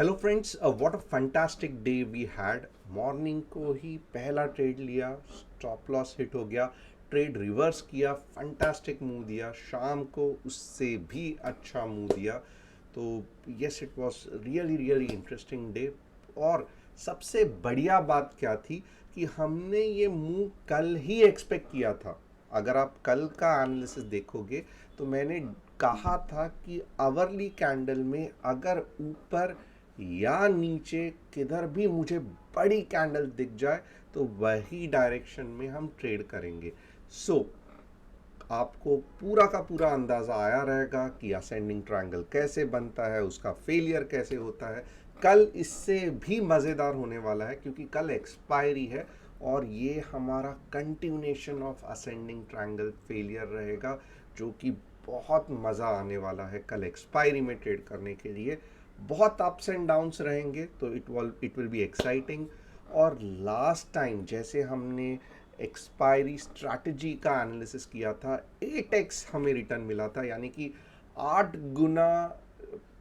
Hello friends, what a fantastic day we had. Morning को ही पहला ट्रेड लिया, स्टॉप लॉस हिट हो गया, ट्रेड रिवर्स किया, फैंटास्टिक मूव दिया, शाम को उससे भी अच्छा मूव दिया। तो yes, it was really really interesting day. और सबसे बढ़िया बात क्या थी कि हमने ये मूव कल ही एक्सपेक्ट किया था। अगर आप कल का एनालिसिस देखोगे तो मैंने कहा था कि आवरली कैंडल में अगर ऊपर या नीचे किधर भी मुझे बड़ी कैंडल दिख जाए तो वही डायरेक्शन में हम ट्रेड करेंगे। सो आपको पूरा का पूरा अंदाज़ा आया रहेगा कि असेंडिंग ट्रायंगल कैसे बनता है, उसका फेलियर कैसे होता है। कल इससे भी मज़ेदार होने वाला है क्योंकि कल एक्सपायरी है और ये हमारा continuation of ascending triangle failure रहेगा, जो कि बहुत मज़ा आने वाला है कल एक्सपायरी में ट्रेड करने के लिए। बहुत अप्स एंड डाउन्स रहेंगे तो इट विल बी एक्साइटिंग। और लास्ट टाइम जैसे हमने एक्सपायरी स्ट्रैटेजी का एनालिसिस किया था, 8x हमें रिटर्न मिला था, यानी कि 8 गुना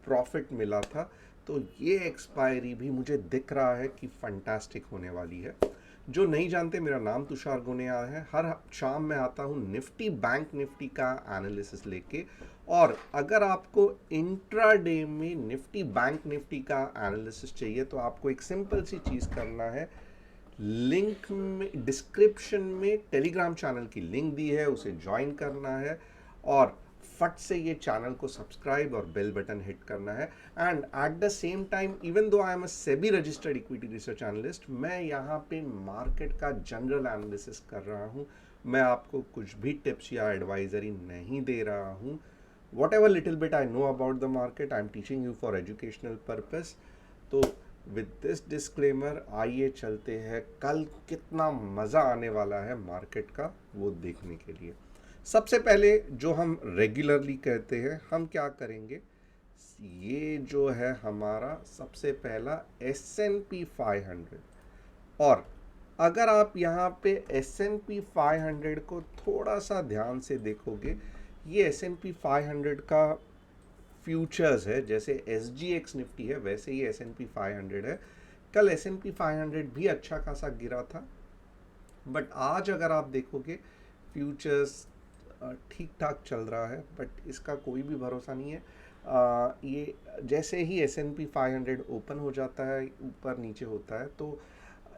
प्रॉफिट मिला था। तो ये एक्सपायरी भी मुझे दिख रहा है कि फंटास्टिक होने वाली है। जो नहीं जानते, मेरा नाम तुषार गुनेया है। हर शाम मैं आता हूँ निफ्टी बैंक निफ्टी का एनालिसिस लेके। और अगर आपको इंट्राडे में निफ्टी बैंक निफ्टी का एनालिसिस चाहिए तो आपको एक सिंपल सी चीज़ करना है। लिंक में, डिस्क्रिप्शन में टेलीग्राम चैनल की लिंक दी है, उसे ज्वाइन करना है और फट से ये चैनल को सब्सक्राइब और बेल बटन हिट करना है। And eight the same time, even though I am a SEBI registered equity research analyst, मैं यहाँ पे मार्केट का जनरल एनालिसिस कर रहा हूँ। मैं आपको कुछ भी टिप्स या एडवाइजरी नहीं दे रहा हूँ। What ever little bit I know about the market, I am teaching you for educational purpose. तो विद दिस डिस्क्लेमर आइए चलते हैं कल कितना मज़ा आने वाला है मार्केट का वो देखने के लिए। सबसे पहले जो हम रेगुलरली कहते हैं, हम क्या करेंगे, ये जो है हमारा सबसे पहला S&P 500। और अगर आप यहाँ पे S&P 500 को थोड़ा सा ध्यान से देखोगे, ये S&P 500 का फ्यूचर्स है। जैसे SGX निफ्टी है वैसे ही S&P 500 है। कल S&P 500 भी अच्छा खासा गिरा था, बट आज अगर आप देखोगे फ्यूचर्स ठीक ठाक चल रहा है, बट इसका कोई भी भरोसा नहीं है। ये जैसे ही S&P 500 ओपन हो जाता है, ऊपर नीचे होता है, तो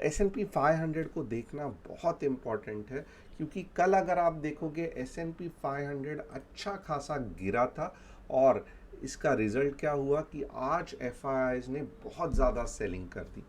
S&P 500 को देखना बहुत इम्पॉर्टेंट है। क्योंकि कल अगर आप देखोगे S&P 500 अच्छा खासा गिरा था और इसका रिजल्ट क्या हुआ कि आज FIIs ने बहुत ज़्यादा सेलिंग कर दी।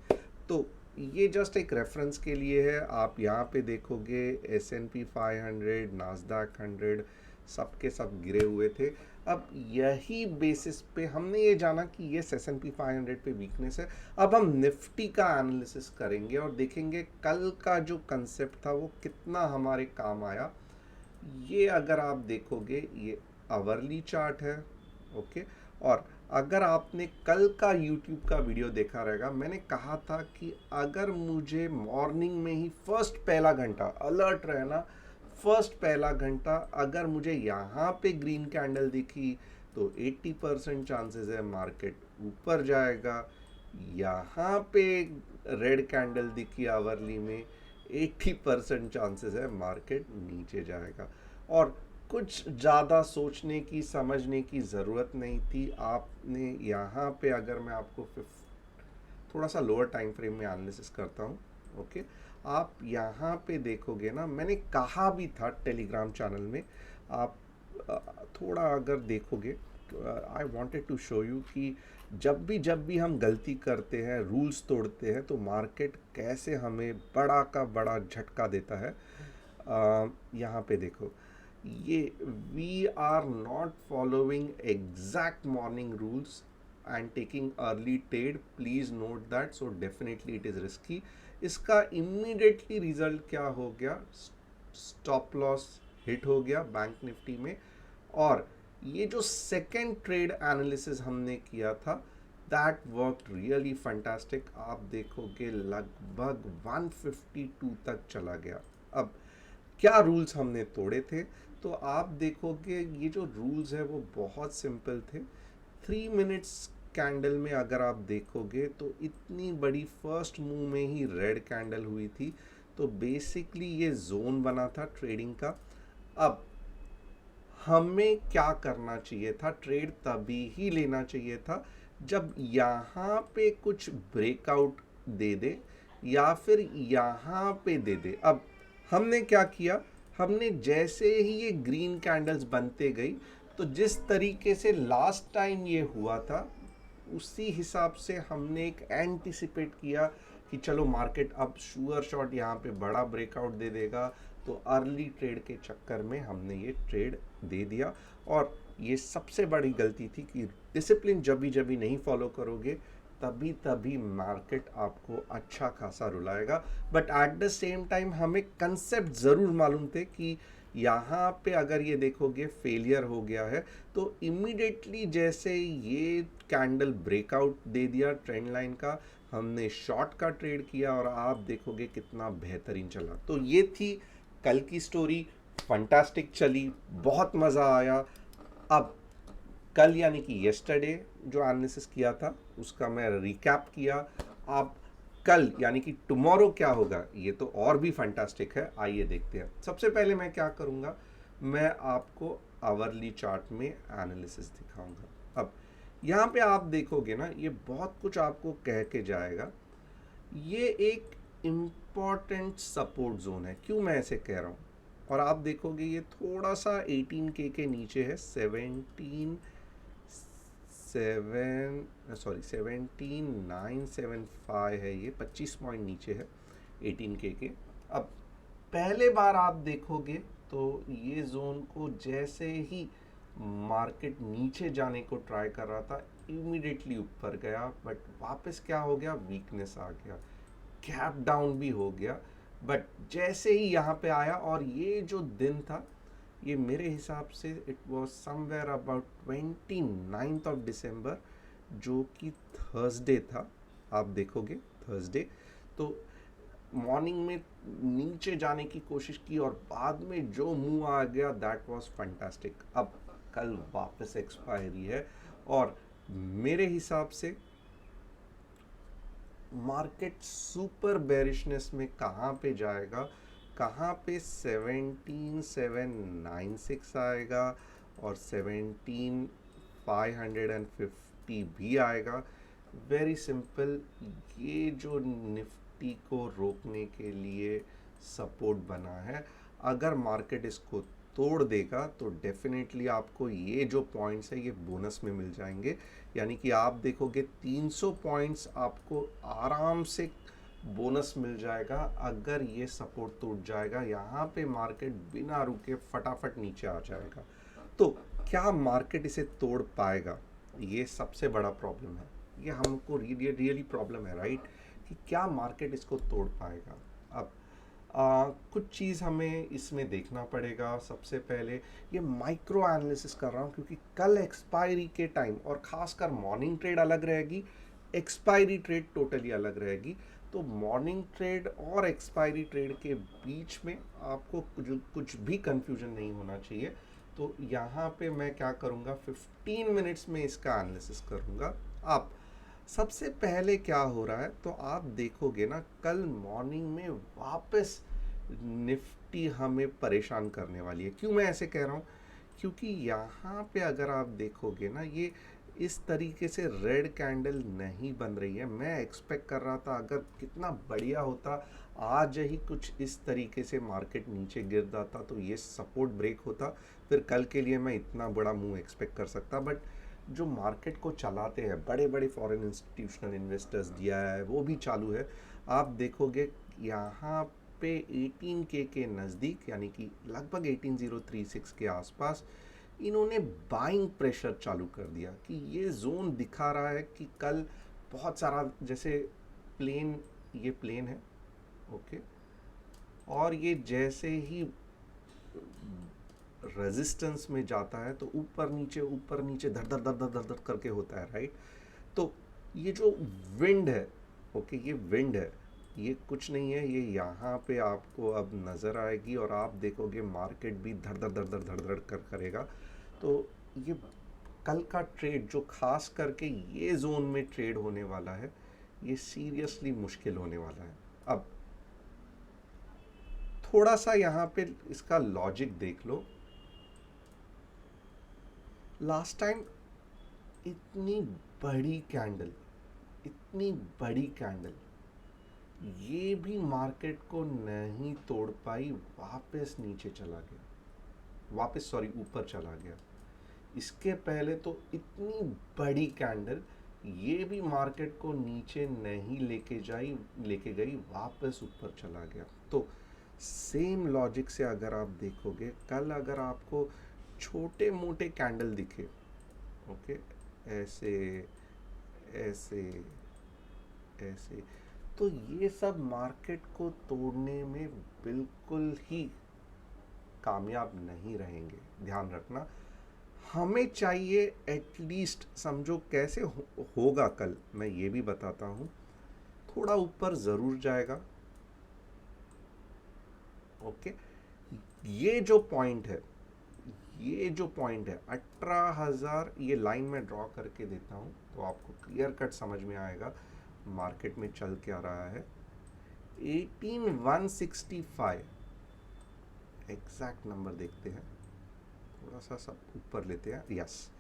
तो ये जस्ट एक रेफरेंस के लिए है। आप यहाँ पे देखोगे S&P 500, नास्डैक 100 सब के सब गिरे हुए थे। अब यही बेसिस पे हमने ये जाना कि ये S&P 500 पे वीकनेस है। अब हम निफ्टी का एनालिसिस करेंगे और देखेंगे कल का जो कंसेप्ट था वो कितना हमारे काम आया। ये अगर आप देखोगे, ये आवरली चार्ट है, ओके। और अगर आपने कल का यूट्यूब का वीडियो देखा रहेगा, मैंने कहा था कि अगर मुझे मॉर्निंग में ही फर्स्ट पहला घंटा अलर्ट रहना, फर्स्ट पहला घंटा अगर मुझे यहाँ पे ग्रीन कैंडल दिखी तो 80% चांसेस है मार्केट ऊपर जाएगा। यहाँ पे रेड कैंडल दिखी आवरली में, 80% चांसेस है मार्केट नीचे जाएगा। और कुछ ज़्यादा सोचने की समझने की ज़रूरत नहीं थी। आपने यहाँ पे, अगर मैं आपको थोड़ा सा लोअर टाइम फ्रेम में एनालिसिस करता हूँ, ओके, आप यहाँ पे देखोगे ना, मैंने कहा भी था टेलीग्राम चैनल में, आप थोड़ा अगर देखोगे, I wanted to show you कि जब भी हम गलती करते हैं, रूल्स तोड़ते हैं, तो मार्केट कैसे हमें बड़ा का बड़ा झटका देता है। यहाँ पे देखो, ये we are not following exact morning rules and taking early trade, please note that. So definitely it is risky. इसका इमीडिएटली रिजल्ट क्या हो गया, स्टॉप लॉस हिट हो गया बैंक निफ्टी में। और ये जो सेकेंड ट्रेड एनालिसिस हमने किया था, दैट वर्क रियली फंटास्टिक। आप देखोगे लगभग 152 तक चला गया। अब क्या रूल्स हमने तोड़े थे, तो आप देखोगे ये जो रूल्स है वो बहुत सिंपल थे। 3 मिनट्स कैंडल में अगर आप देखोगे तो इतनी बड़ी फर्स्ट मूव में ही रेड कैंडल हुई थी, तो बेसिकली ये जोन बना था ट्रेडिंग का। अब हमें क्या करना चाहिए था, ट्रेड तभी ही लेना चाहिए था जब यहाँ पे कुछ ब्रेकआउट दे दे या फिर यहाँ पे दे दे। अब हमने क्या किया, हमने जैसे ही ये ग्रीन कैंडल्स बनते गई, तो जिस तरीके से लास्ट टाइम ये हुआ था उसी हिसाब से हमने एक एंटिसिपेट किया कि चलो मार्केट अब श्योर शॉट यहाँ पे बड़ा ब्रेकआउट दे देगा, तो अर्ली ट्रेड के चक्कर में हमने ये ट्रेड दे दिया। और ये सबसे बड़ी गलती थी कि डिसिप्लिन जब भी नहीं फॉलो करोगे तभी तभी मार्केट आपको अच्छा खासा रुलाएगा। But at the same time हमें कंसेप्ट ज़रूर मालूम थे कि यहाँ पे अगर ये देखोगे फेलियर हो गया है, तो इमीडिएटली जैसे ये कैंडल ब्रेकआउट दे दिया ट्रेंड लाइन का, हमने शॉर्ट का ट्रेड किया और आप देखोगे कितना बेहतरीन चला। तो ये थी कल की स्टोरी, फंटास्टिक चली, बहुत मज़ा आया। अब कल यानी कि येस्टरडे जो एनालिसिस किया था उसका मैं रिकैप किया। अब कल यानी कि टुमारो क्या होगा, ये तो और भी फंटास्टिक है, आइए देखते हैं। सबसे पहले मैं क्या करूँगा, मैं आपको आवरली चार्ट में एनालिसिस दिखाऊंगा। अब यहाँ पे आप देखोगे ना, ये बहुत कुछ आपको कह के जाएगा। ये एक इम्पॉर्टेंट सपोर्ट जोन है। क्यों मैं ऐसे कह रहा हूँ, और आप देखोगे ये थोड़ा सा 18K के नीचे है, 17975 है, ये 25 पॉइंट नीचे है 18K के। अब पहले बार आप देखोगे तो ये जोन को जैसे ही मार्केट नीचे जाने को ट्राई कर रहा था, इमीडिएटली ऊपर गया, बट वापस क्या हो गया, वीकनेस आ गया, गैप डाउन भी हो गया। बट जैसे ही यहाँ पे आया, और ये जो दिन था, ये मेरे हिसाब से it was somewhere about 29th of December, जो कि थर्सडे था। आप देखोगे थर्सडे, तो मॉर्निंग में नीचे जाने की कोशिश की और बाद में जो मूव आ गया दैट वाज फैंटास्टिक। अब कल वापस एक्सपायरी है और मेरे हिसाब से मार्केट सुपर बेरिशनेस में कहाँ पे जाएगा, कहाँ पे 17796 आएगा और 17550 भी आएगा। वेरी सिंपल, ये जो निफ्टी को रोकने के लिए सपोर्ट बना है, अगर मार्केट इसको तोड़ देगा तो डेफिनेटली आपको ये जो पॉइंट्स है ये बोनस में मिल जाएंगे। यानी कि आप देखोगे 300 पॉइंट्स आपको आराम से बोनस मिल जाएगा अगर ये सपोर्ट टूट जाएगा। यहाँ पे मार्केट बिना रुके फटाफट नीचे आ जाएगा। तो क्या मार्केट इसे तोड़ पाएगा, ये सबसे बड़ा प्रॉब्लम है। ये हमको रियली प्रॉब्लम है, राइट, कि क्या मार्केट इसको तोड़ पाएगा। अब कुछ चीज़ हमें इसमें देखना पड़ेगा। सबसे पहले ये माइक्रो एनालिसिस कर रहा हूँ क्योंकि कल एक्सपायरी के टाइम, और ख़ासकर मॉर्निंग ट्रेड अलग रहेगी, एक्सपायरी ट्रेड टोटली अलग रहेगी। तो मॉर्निंग ट्रेड और एक्सपायरी ट्रेड के बीच में आपको कुछ भी कंफ्यूजन नहीं होना चाहिए। तो यहाँ पे मैं क्या करूँगा, 15 मिनट्स में इसका एनालिसिस करूँगा। आप सबसे पहले क्या हो रहा है, तो आप देखोगे ना, कल मॉर्निंग में वापस निफ्टी हमें परेशान करने वाली है। क्यों मैं ऐसे कह रहा हूँ, क्योंकि यहाँ पे अगर आप देखोगे ना, ये इस तरीके से रेड कैंडल नहीं बन रही है। मैं एक्सपेक्ट कर रहा था अगर कितना बढ़िया होता, आज ही कुछ इस तरीके से मार्केट नीचे गिर जाता तो ये सपोर्ट ब्रेक होता, फिर कल के लिए मैं इतना बड़ा मूव एक्सपेक्ट कर सकता। बट जो मार्केट को चलाते हैं बड़े बड़े फॉरेन इंस्टीट्यूशनल इन्वेस्टर्स, दिया है वो भी चालू है। आप देखोगे यहाँ पे 18K के नज़दीक, यानी कि लगभग 18036 के आसपास इन्होंने बाइंग प्रेशर चालू कर दिया कि ये जोन दिखा रहा है कि कल बहुत सारा, जैसे प्लेन, ये प्लेन है, ओके, और ये जैसे ही रेजिस्टेंस में जाता है तो ऊपर नीचे धड़ धड़ धड़ धड़ धड़ धड़ करके होता है, राइट। तो ये जो विंड है, ओके, ये विंड है, ये कुछ नहीं है, ये यहाँ पे आपको अब नज़र आएगी और आप देखोगे मार्केट भी धड़ धड़ धड़ धड़ धड़ धड़ कर करेगा। तो ये कल का ट्रेड जो खास करके ये जोन में ट्रेड होने वाला है, ये सीरियसली मुश्किल होने वाला है। अब थोड़ा सा यहाँ पे इसका लॉजिक देख लो। लास्ट टाइम इतनी बड़ी कैंडल, इतनी बड़ी कैंडल, ये भी मार्केट को नहीं तोड़ पाई, वापस नीचे चला गया, वापस सॉरी ऊपर चला गया। इसके पहले तो इतनी बड़ी कैंडल, ये भी मार्केट को नीचे नहीं लेके गई, वापस ऊपर चला गया। तो सेम लॉजिक से अगर आप देखोगे, कल अगर आपको छोटे मोटे कैंडल दिखे, ओके, ऐसे ऐसे ऐसे, तो ये सब मार्केट को तोड़ने में बिल्कुल ही कामयाब नहीं रहेंगे। ध्यान रखना, हमें चाहिए एटलीस्ट, समझो कैसे होगा कल, मैं ये भी बताता हूँ, थोड़ा ऊपर ज़रूर जाएगा, ओके। ये जो पॉइंट है, ये जो पॉइंट है 18,000, ये लाइन में ड्रॉ करके देता हूँ तो आपको क्लियर कट समझ में आएगा मार्केट में चल क्या रहा है। 18,165 एग्जैक्ट नंबर देखते हैं, थोड़ा सा सब ऊपर लेते हैं, यस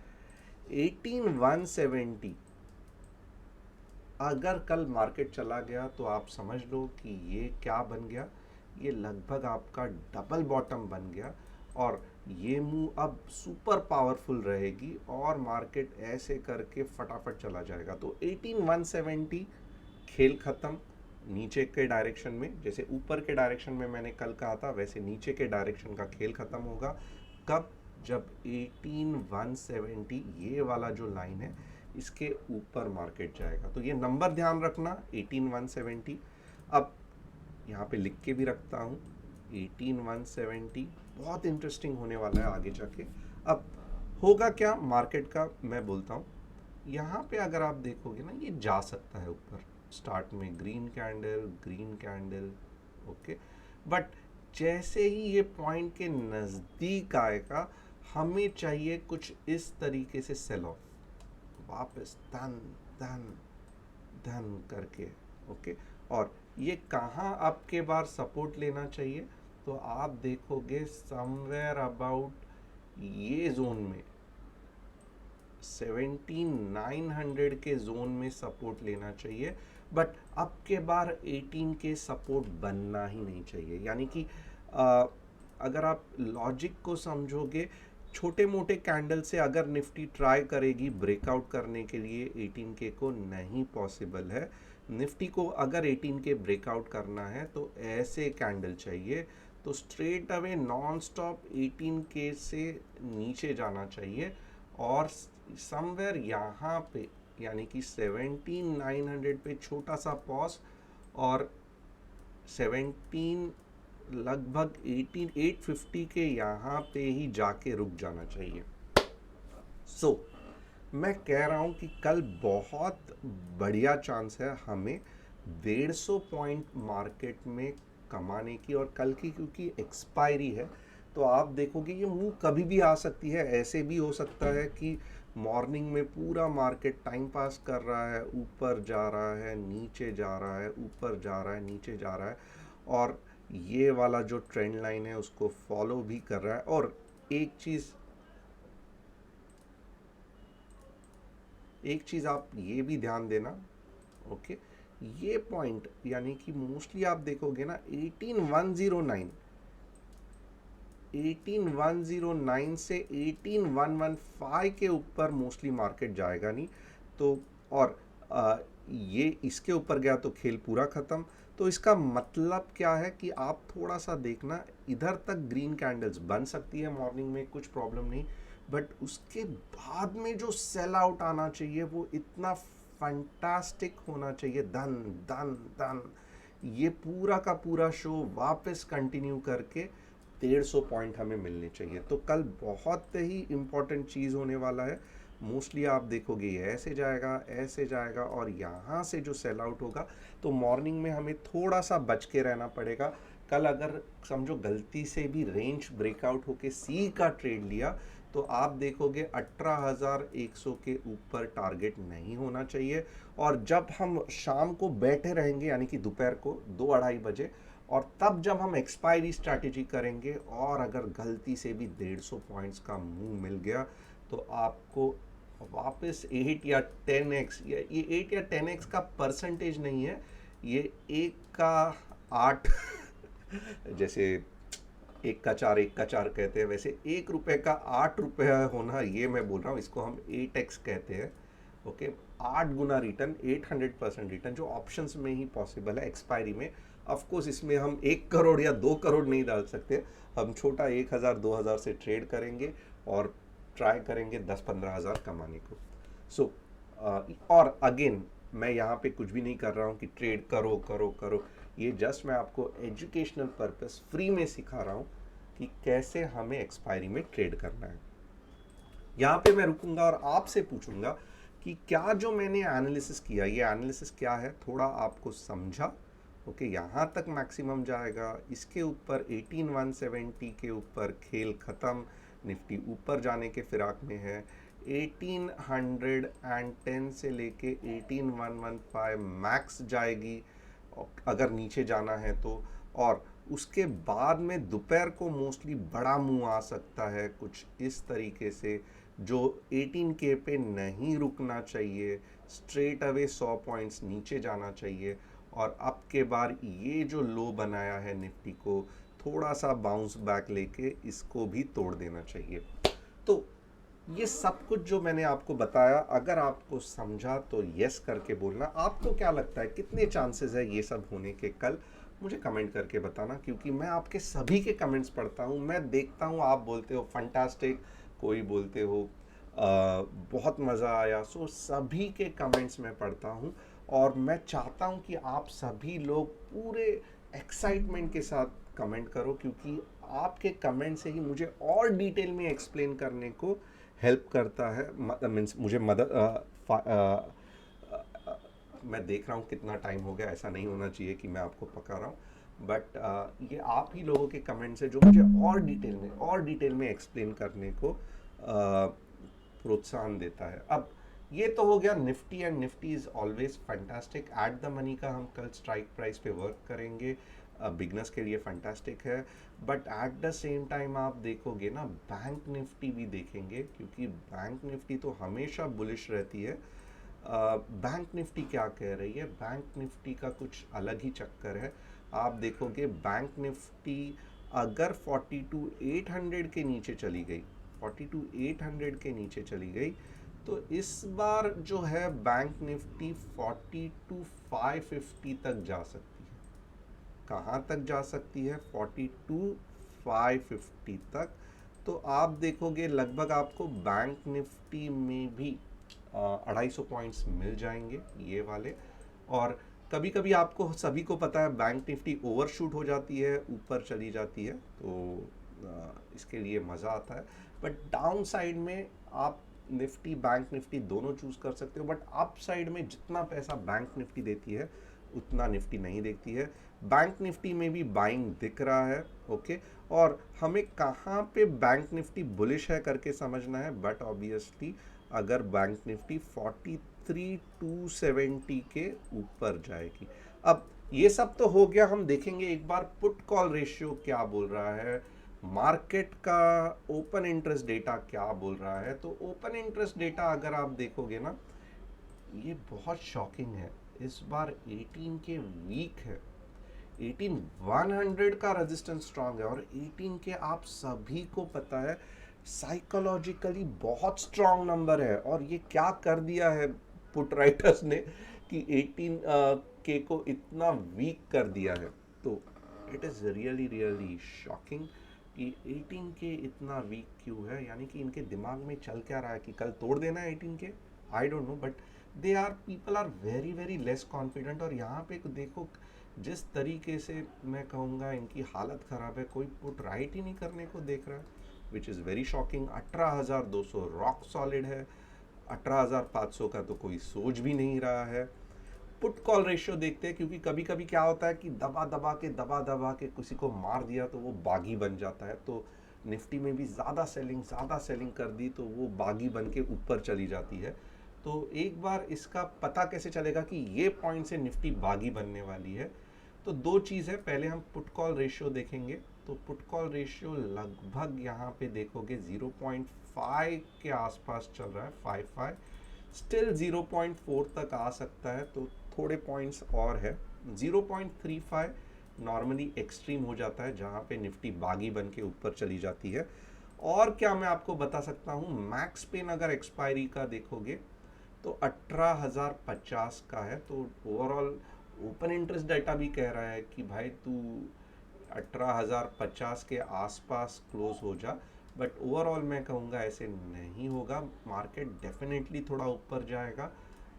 18,170 अगर कल मार्केट चला गया तो आप समझ लो कि ये क्या बन गया, ये लगभग आपका डबल बॉटम बन गया, और ये मूव अब सुपर पावरफुल रहेगी और मार्केट ऐसे करके फटाफट चला जाएगा। तो 18,170 खेल खत्म, नीचे के डायरेक्शन में, जैसे ऊपर के डायरेक्शन में मैंने कल कहा था, वैसे नीचे के डायरेक्शन का खेल खत्म होगा। कब? जब 18,170 ये वाला जो लाइन है इसके ऊपर मार्केट जाएगा। तो ये नंबर ध्यान रखना, 18,170। अब यहाँ पे लिख के भी रखता हूँ, 18,170 बहुत इंटरेस्टिंग होने वाला है आगे जाके। अब होगा क्या मार्केट का, मैं बोलता हूँ, यहाँ पे अगर आप देखोगे ना, ये जा सकता है ऊपर, स्टार्ट में ग्रीन कैंडल, ओके, बट जैसे ही ये पॉइंट के नज़दीक आएगा, हमें चाहिए कुछ इस तरीके से सेल ऑफ, वापस धन धन धन करके, ओके। और ये कहाँ आपके बार सपोर्ट लेना चाहिए, तो आप देखोगे समवेयर अबाउट ये जोन में, 17,900 के जोन में सपोर्ट लेना चाहिए, बट अब के बार 18 के सपोर्ट बनना ही नहीं चाहिए। यानी कि अगर आप लॉजिक को समझोगे, छोटे मोटे कैंडल से अगर निफ्टी ट्राई करेगी ब्रेकआउट करने के लिए 18 के को, नहीं पॉसिबल है। निफ्टी को अगर 18 के ब्रेकआउट करना है तो ऐसे कैंडल चाहिए, तो स्ट्रेट अवे नॉन स्टॉप 18 के से नीचे जाना चाहिए, और समवेयर यहाँ पे यानी कि 17,900 पे छोटा सा पॉज, और 17 लगभग 18,850 के यहाँ पे ही जाके रुक जाना चाहिए। सो मैं कह रहा हूँ कि कल बहुत बढ़िया चांस है हमें 150 पॉइंट मार्केट में कमाने की, और कल की क्योंकि एक्सपायरी है तो आप देखोगे ये मूव कभी भी आ सकती है। ऐसे भी हो सकता है कि मॉर्निंग में पूरा मार्केट टाइम पास कर रहा है, ऊपर जा रहा है, नीचे जा रहा है, ऊपर जा रहा है, नीचे जा रहा है, और ये वाला जो ट्रेंड लाइन है उसको फॉलो भी कर रहा है। और एक चीज़ आप ये भी ध्यान देना, ओके, ये पॉइंट यानी कि मोस्टली आप देखोगे ना 18,109 से 18,115 के ऊपर मोस्टली मार्केट जाएगा नहीं। तो और ये इसके ऊपर गया तो खेल पूरा ख़त्म। तो इसका मतलब क्या है कि आप थोड़ा सा देखना, इधर तक ग्रीन कैंडल्स बन सकती है मॉर्निंग में, कुछ प्रॉब्लम नहीं, बट उसके बाद में जो सेल आउट आना चाहिए वो इतना फैंटास्टिक होना चाहिए, धन धन धन, ये पूरा का पूरा शो वापस कंटिन्यू करके 150 पॉइंट हमें मिलने चाहिए। तो कल बहुत ही इम्पॉर्टेंट चीज़ होने वाला है। मोस्टली आप देखोगे ये ऐसे जाएगा, और यहाँ से जो सेल आउट होगा, तो मॉर्निंग में हमें थोड़ा सा बच के रहना पड़ेगा। कल अगर समझो गलती से भी रेंज ब्रेकआउट होके सी का ट्रेड लिया, तो आप देखोगे 18,100 के ऊपर टारगेट नहीं होना चाहिए। और जब हम शाम को बैठे रहेंगे यानी कि दोपहर को 2-2:30 बजे, और तब जब हम एक्सपायरी स्ट्रैटेजी करेंगे और अगर गलती से भी 150 पॉइंट्स का मूव मिल गया तो आपको वापस 8 या 10x, ये 8 या 10x का परसेंटेज नहीं है, ये 1 का 8 जैसे 1 का 4 कहते हैं, वैसे 1 रुपए का 8 रुपया होना, ये मैं बोल रहा हूँ, इसको हम 8x कहते हैं। ओके, 8 गुना रिटर्न, 800% रिटर्न जो ऑप्शंस में ही पॉसिबल है एक्सपायरी में। ऑफ कोर्स इसमें हम 1 करोड़ या 2 करोड़ नहीं डाल सकते, हम छोटा 1,000-2,000 से ट्रेड करेंगे और ट्राई करेंगे 10-15 हज़ार कमाने को। सो और अगेन मैं यहाँ पे कुछ भी नहीं कर रहा हूँ कि ट्रेड करो करो करो, ये जस्ट मैं आपको एजुकेशनल पर्पस फ्री में सिखा रहा हूँ कि कैसे हमें एक्सपायरी में ट्रेड करना है। यहाँ पे मैं रुकूंगा और आपसे पूछूंगा कि क्या जो मैंने एनालिसिस किया, ये एनालिसिस क्या है, थोड़ा आपको समझा? ओके, यहाँ तक मैक्सिमम जाएगा, इसके ऊपर 18,170 के ऊपर खेल ख़त्म, निफ्टी ऊपर जाने के फिराक में है। 1810 से लेके 18,115 मैक्स जाएगी अगर नीचे जाना है तो, और उसके बाद में दोपहर को मोस्टली बड़ा मूव आ सकता है कुछ इस तरीके से, जो 18K पे नहीं रुकना चाहिए, स्ट्रेट अवे 100 पॉइंट्स नीचे जाना चाहिए, और अब के बार ये जो लो बनाया है निफ्टी को, थोड़ा सा बाउंस बैक लेके इसको भी तोड़ देना चाहिए। तो ये सब कुछ जो मैंने आपको बताया, अगर आपको समझा तो यस करके बोलना। आपको क्या लगता है कितने चांसेस है ये सब होने के कल, मुझे कमेंट करके बताना, क्योंकि मैं आपके सभी के कमेंट्स पढ़ता हूँ, मैं देखता हूँ, आप बोलते हो फंटास्टिक, कोई बोलते हो बहुत मज़ा आया। सो सभी के कमेंट्स मैं पढ़ता हूँ और मैं चाहता हूँ कि आप सभी लोग पूरे एक्साइटमेंट के साथ कमेंट करो, क्योंकि आपके कमेंट से ही मुझे और डिटेल में एक्सप्लेन करने को हेल्प करता है। मीन्स मुझे मदद मैं देख रहा हूँ कितना टाइम हो गया, ऐसा नहीं होना चाहिए कि मैं आपको पका रहा हूँ, बट ये आप ही लोगों के कमेंट से जो मुझे और डिटेल में एक्सप्लेन करने को प्रोत्साहन देता है। अब ये तो हो गया Nifty, and Nifty is always fantastic. At the money का हम कल स्ट्राइक प्राइस पे वर्क करेंगे, बिगनर्स के लिए फैंटास्टिक है, but at the same time आप देखोगे ना, बैंक निफ्टी भी देखेंगे, क्योंकि बैंक निफ्टी तो हमेशा बुलिश रहती है। बैंक निफ्टी क्या कह रही है, बैंक निफ्टी का कुछ अलग ही चक्कर है। आप देखोगे बैंक निफ्टी अगर 42,800 के नीचे चली गई, 42,800 के नीचे चली गई, तो इस बार जो है बैंक निफ्टी 42,550 तक जा सकती है। कहाँ तक जा सकती है? 42,550 तक। तो आप देखोगे लगभग आपको बैंक निफ्टी में भी 250 पॉइंट्स मिल जाएंगे ये वाले। और कभी कभी आपको सभी को पता है बैंक निफ्टी ओवरशूट हो जाती है, ऊपर चली जाती है, तो इसके लिए मज़ा आता है। बट डाउन साइड में आप निफ्टी बैंक निफ्टी दोनों चूज़ कर सकते हो, बट अप साइड में जितना पैसा बैंक निफ्टी देती है उतना निफ्टी नहीं देखती है। बैंक निफ्टी में भी बाइंग दिख रहा है। ओके, और हमें कहाँ पे बैंक निफ्टी बुलिश है करके समझना है, बट ऑब्वियसली अगर बैंक निफ्टी 43,270 के ऊपर जाएगी। अब ये सब तो हो गया, हम देखेंगे एक बार पुट कॉल रेशियो क्या बोल रहा है, मार्केट का ओपन इंटरेस्ट डेटा क्या बोल रहा है। तो ओपन इंटरेस्ट डेटा अगर आप देखोगे ना, ये बहुत शॉकिंग है, इस बार 18 के वीक है, 18,100 का रेजिस्टेंस स्ट्रांग है, और 18 के आप सभी को पता है साइकोलॉजिकली बहुत स्ट्रांग नंबर है। और ये क्या कर दिया है पुट राइटर्स ने कि 18 के को इतना वीक कर दिया है। तो it is really really shocking कि 18 के इतना वीक क्यों है, यानी कि इनके दिमाग में चल क्या रहा है कि कल तोड़ देना है 18 के, I don't know, but they are people are very very less confident. और यहाँ पे देखो जिस तरीके से मैं कहूँगा इनकी हालत ख़राब है, कोई पुट राइट ही नहीं करने को देख रहा है, which is very shocking. 18,200 rock solid है, 18,500 का तो कोई सोच भी नहीं रहा है। पुट कॉल रेशियो देखते हैं, क्योंकि कभी कभी क्या होता है कि दबा दबा के किसी को मार दिया तो वो बागी बन जाता है। तो निफ्टी में भी ज़्यादा सेलिंग कर दी तो वो बागी बन के ऊपर चली जाती है। तो एक बार इसका पता कैसे चलेगा कि ये पॉइंट से निफ्टी बागी बनने वाली है? तो दो चीज़ है, पहले हम पुट कॉल रेशियो देखेंगे। तो पुट कॉल रेशियो लगभग यहाँ पे देखोगे 0.5 के आसपास चल रहा है, 55। स्टिल 0.4 तक आ सकता है, तो थोड़े पॉइंट्स और है। 0.35 नॉर्मली एक्सट्रीम हो जाता है जहाँ पे निफ्टी बागी बन के ऊपर चली जाती है। और क्या मैं आपको बता सकता हूँ, मैक्स पेन अगर एक्सपायरी का देखोगे तो 18,050 का है। तो ओवरऑल ओपन इंटरेस्ट डाटा भी कह रहा है कि भाई तू 18,050 के आसपास क्लोज हो जा, बट ओवरऑल मैं कहूँगा ऐसे नहीं होगा। मार्केट डेफिनेटली थोड़ा ऊपर जाएगा,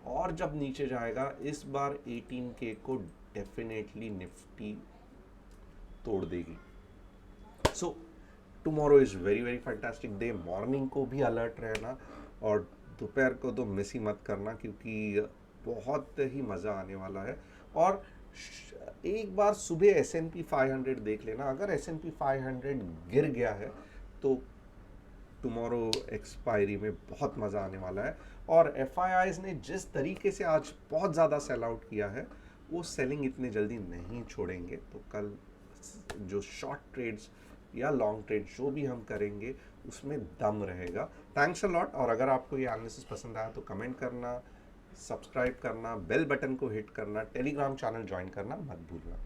और जब नीचे जाएगा इस बार 18K को डेफिनेटली निफ्टी तोड़ देगी। So tomorrow is very very fantastic day. Morning को भी अलर्ट रहना और दोपहर को तो मिस ही मत करना, क्योंकि बहुत ही मज़ा आने वाला है। और एक बार सुबह S&P 500 देख लेना, अगर S&P 500 गिर गया है तो टुमारो एक्सपायरी में बहुत मज़ा आने वाला है। और FIIs ने जिस तरीके से आज बहुत ज़्यादा सेल आउट किया है, वो सेलिंग इतने जल्दी नहीं छोड़ेंगे। तो कल जो शॉर्ट ट्रेड्स या लॉन्ग ट्रेड जो भी हम करेंगे उसमें दम रहेगा। Thanks a lot. और अगर आपको ये एनालिसिस पसंद आया तो कमेंट करना, सब्सक्राइब करना, बेल बटन को हिट करना, टेलीग्राम चैनल ज्वाइन करना मत भूलना।